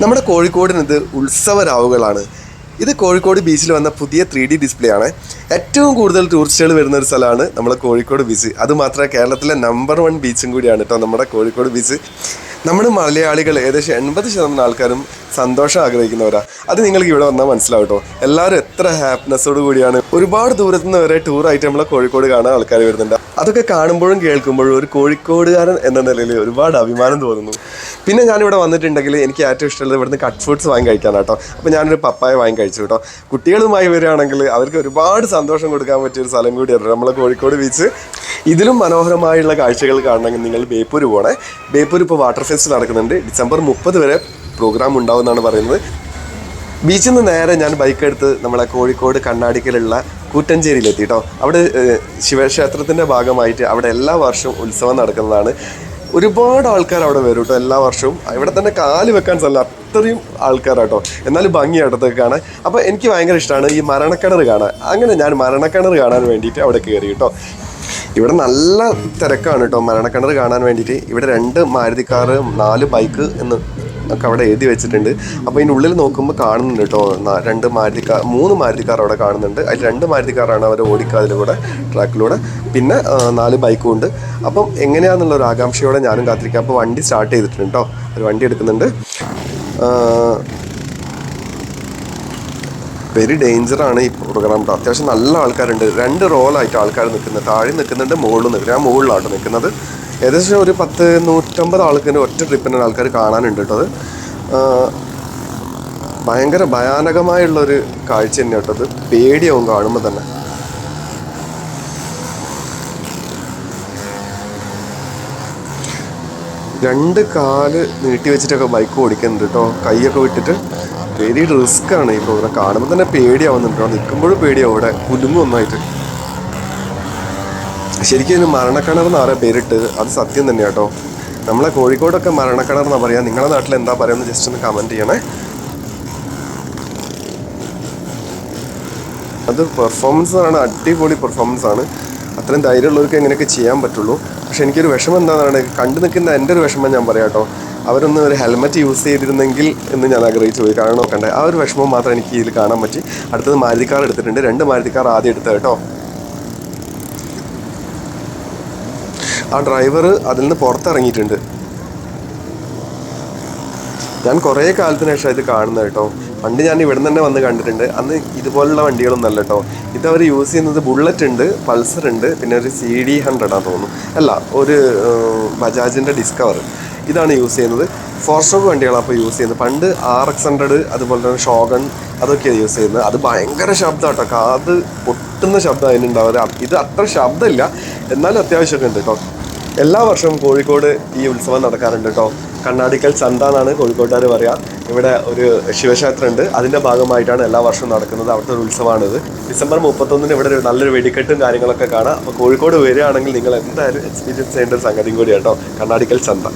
നമ്മുടെ കോഴിക്കോടിനത് ഉത്സവരാവുകളാണ്. ഇത് കോഴിക്കോട് ബീച്ചിൽ വന്ന പുതിയ 3D ഡിസ്പ്ലേ ആണ്. ഏറ്റവും കൂടുതൽ ടൂറിസ്റ്റുകൾ വരുന്ന ഒരു സ്ഥലമാണ് നമ്മുടെ കോഴിക്കോട് ബീച്ച്. അതുമാത്രമല്ല കേരളത്തിലെ നമ്പർ 1 ബീച്ചും കൂടിയാണ് കേട്ടോ നമ്മുടെ കോഴിക്കോട് ബീച്ച്. നമ്മുടെ മലയാളികൾ ഏകദേശം 80% ആൾക്കാരും സന്തോഷം ആഗ്രഹിക്കുന്നവരാണ്. അത് നിങ്ങൾക്ക് ഇവിടെ വന്നാൽ മനസ്സിലാവും കേട്ടോ. എല്ലാവരും എത്ര ഹാപ്പിനെസ്സോട് കൂടിയാണ് ഒരുപാട് ദൂരത്തുനിന്ന് വരെ ടൂറായിട്ട് നമ്മളെ കോഴിക്കോട് കാണാൻ ആൾക്കാർ വരുന്നുണ്ട്. അതൊക്കെ കാണുമ്പോഴും കേൾക്കുമ്പോഴും ഒരു കോഴിക്കോടുകാരൻ എന്ന നിലയിൽ ഒരുപാട് അഭിമാനം തോന്നുന്നു. പിന്നെ ഞാനിവിടെ വന്നിട്ടുണ്ടെങ്കിൽ എനിക്ക് ഏറ്റവും ഇഷ്ടമുള്ളത് ഇവിടുന്ന് കട്ട് ഫ്രൂട്ട്സ് വാങ്ങി കഴിക്കാനാണ് കേട്ടോ. അപ്പോൾ ഞാനൊരു പപ്പായ വാങ്ങി കഴിച്ചു കേട്ടോ. കുട്ടികളുമായി വരികയാണെങ്കിൽ അവർക്ക് ഒരുപാട് സന്തോഷം കൊടുക്കാൻ പറ്റിയൊരു സ്ഥലം കൂടിയാണ് നമ്മളെ കോഴിക്കോട് ബീച്ച്. ഇതിലും മനോഹരമായുള്ള കാഴ്ചകൾ കാണണമെങ്കിൽ നിങ്ങൾ ബേപ്പൂർ പോകണേ. ബേപ്പൂർ ഇപ്പോൾ വാട്ടർ ഫെസ്റ്റ് നടക്കുന്നുണ്ട്. ഡിസംബർ 30 വരെ പ്രോഗ്രാം ഉണ്ടാവുമെന്നാണ് പറയുന്നത്. ബീച്ചിൽ നിന്ന് നേരെ ഞാൻ ബൈക്ക് എടുത്ത് നമ്മളെ കോഴിക്കോട് കണ്ണാടിക്കലുള്ള കൂറ്റഞ്ചേരിയിലെത്തി കേട്ടോ. അവിടെ ശിവക്ഷേത്രത്തിൻ്റെ ഭാഗമായിട്ട് അവിടെ എല്ലാ വർഷവും ഉത്സവം നടക്കുന്നതാണ്. ഒരുപാട് ആൾക്കാർ അവിടെ വരും കേട്ടോ എല്ലാ വർഷവും. ഇവിടെ തന്നെ കാല് വെക്കാൻ സ്ഥലം അത്രയും ആൾക്കാരാട്ടോ. എന്നാലും ഭംഗിയായിട്ടൊക്കെ കാണാൻ. അപ്പോൾ എനിക്ക് ഭയങ്കര ഇഷ്ടമാണ് ഈ മരണക്കിണർ കാണാൻ. അങ്ങനെ ഞാൻ മരണക്കിണർ കാണാൻ വേണ്ടിയിട്ട് അവിടെ കയറി കേട്ടോ. ഇവിടെ നല്ല തിരക്കാണ് കേട്ടോ മരണക്കിണർ കാണാൻ വേണ്ടിയിട്ട്. ഇവിടെ 2 മാരുതി കാറ് 4 ബൈക്ക് എന്ന് ഒക്കെ അവിടെ എഴുതി വെച്ചിട്ടുണ്ട്. അപ്പോൾ ഇതിൻ്റെ ഉള്ളിൽ നോക്കുമ്പോൾ കാണുന്നുണ്ട് കേട്ടോ 3 മാരുതി കാർ അവിടെ കാണുന്നുണ്ട്. അതിൽ 2 മാരുതി കാറാണ് അവർ ഓടിക്കുക അതിലൂടെ ട്രാക്കിലൂടെ. പിന്നെ 4 ബൈക്കും ഉണ്ട്. അപ്പം എങ്ങനെയാണെന്നുള്ള ഒരു ആകാംക്ഷയോടെ ഞാനും കാത്തിരിക്കാം. അപ്പോൾ വണ്ടി സ്റ്റാർട്ട് ചെയ്തിട്ടുണ്ട് കേട്ടോ. ഒരു വണ്ടി എടുക്കുന്നുണ്ട്. വെരി ഡേഞ്ചറാണ് ഈ പ്രോഗ്രാം കേട്ടോ. അത്യാവശ്യം നല്ല ആൾക്കാരുണ്ട്. 2 റോളായിട്ട് ആൾക്കാർ നിൽക്കുന്നത്. താഴെ നിൽക്കുന്നുണ്ട്, മുകളിൽ നിൽക്കുന്നത്. ഞാൻ മുകളിലാട്ടോ നിൽക്കുന്നത്. ഏകദേശം ഒരു 100-150 ആൾക്കാർ ഒറ്റ ട്രിപ്പിന് ആൾക്കാർ കാണാനുണ്ട് കേട്ടോ. അത് ഭയങ്കര ഭയാനകമായുള്ളൊരു കാഴ്ച തന്നെ കേട്ടോ. അത് പേടിയാവും കാണുമ്പോൾ തന്നെ. രണ്ട് കാല് നീട്ടി വെച്ചിട്ടൊക്കെ ബൈക്ക് ഓടിക്കുന്നുണ്ട് കേട്ടോ. കൈയൊക്കെ വിട്ടിട്ട്. വെരി റിസ്ക്കാണ് ഈ പ്രോഗ്രാം. കാണുമ്പോൾ തന്നെ പേടിയാവുന്നുണ്ട് കേട്ടോ. നിൽക്കുമ്പോഴും പേടിയാവും. ഇവിടെ കുലുങ്ങും ഒന്നായിട്ട്. ശരിക്കും ഇതിന് മരണക്കിണർന്ന് ആരെ പേരിട്ട് അത് സത്യം തന്നെ കേട്ടോ. നമ്മളെ കോഴിക്കോടൊക്കെ മരണക്കിണർന്നാണ് പറയുക. നിങ്ങളുടെ നാട്ടിൽ എന്താ പറയുക ജസ്റ്റ് ഒന്ന് കമൻറ്റ് ചെയ്യണേ. അത് പെർഫോമൻസ് ആണ്, അടിപൊളി പെർഫോമൻസ് ആണ്. അത്രയും ധൈര്യമുള്ളവർക്ക് എങ്ങനെയൊക്കെ ചെയ്യാൻ പറ്റുള്ളൂ. പക്ഷെ എനിക്കൊരു വിഷമം എന്താണെന്നാണ് കണ്ടു നിൽക്കുന്ന എൻ്റെ ഒരു വിഷമം ഞാൻ പറയാം കേട്ടോ. അവരൊന്ന് ഒരു ഹെൽമെറ്റ് യൂസ് ചെയ്തിരുന്നെങ്കിൽ എന്ന് ഞാൻ ആഗ്രഹിച്ചു പോയി. കാരണം നോക്കണ്ടേ, ആ ഒരു വിഷമം മാത്രം എനിക്ക് ഇതിൽ കാണാൻ പറ്റി. അടുത്തത് മാരുതി കാർ എടുത്തിട്ടുണ്ട്. 2 മാരുതി കാർ ആദ്യം എടുത്തത് കേട്ടോ. ആ ഡ്രൈവർ അതിൽ നിന്ന് പുറത്തിറങ്ങിയിട്ടുണ്ട്. ഞാൻ കുറേ കാലത്തിന് ശേഷം ഇത് കാണുന്നത് കേട്ടോ. പണ്ട് ഞാൻ ഇവിടെ തന്നെ വന്ന് കണ്ടിട്ടുണ്ട്. അന്ന് ഇതുപോലുള്ള വണ്ടികളൊന്നും അല്ല കേട്ടോ. ഇതവർ യൂസ് ചെയ്യുന്നത് ബുള്ളറ്റ് ഉണ്ട്, പൾസർ ഉണ്ട്, പിന്നെ ഒരു CD 100 ആണെന്ന് തോന്നുന്നു. അല്ല, ഒരു ബജാജിൻ്റെ ഡിസ്കവർ ഇതാണ് യൂസ് ചെയ്യുന്നത്. 4 സ്ട്രോക്ക് വണ്ടികളാണ് അപ്പോൾ യൂസ് ചെയ്യുന്നത്. പണ്ട് RX 100 അതുപോലെ തന്നെ ഷോഗൺ അതൊക്കെയാണ് യൂസ് ചെയ്യുന്നത്. അത് ഭയങ്കര ശബ്ദം കേട്ടോ. കാത് പൊട്ടുന്ന ശബ്ദം അതിനുണ്ടാവുക. ഇത് അത്ര ശബ്ദമില്ല, എന്നാലും അത്യാവശ്യമൊക്കെ ഉണ്ട് കേട്ടോ. എല്ലാ വർഷവും കോഴിക്കോട് ഈ ഉത്സവം നടക്കാറുണ്ട് കേട്ടോ. കണ്ണാടിക്കൽ ചന്ത എന്നാണ് കോഴിക്കോട്ടുകാർ പറയുക. ഇവിടെ ഒരു ശിവക്ഷേത്രം ഉണ്ട്. അതിൻ്റെ ഭാഗമായിട്ടാണ് എല്ലാ വർഷവും നടക്കുന്നത്. അവിടുത്തെ ഒരു ഉത്സവമാണിത്. ഡിസംബർ 31 ഇവിടെ ഒരു നല്ലൊരു വെടിക്കെട്ടും കാര്യങ്ങളൊക്കെ കാണാം. അപ്പോൾ കോഴിക്കോട് വരികയാണെങ്കിൽ നിങ്ങൾ എന്തായാലും എക്സ്പീരിയൻസ് ചെയ്യേണ്ട ഒരു സംഗതിയും കൂടിയാണ് കേട്ടോ കണ്ണാടിക്കൽ ചന്ത.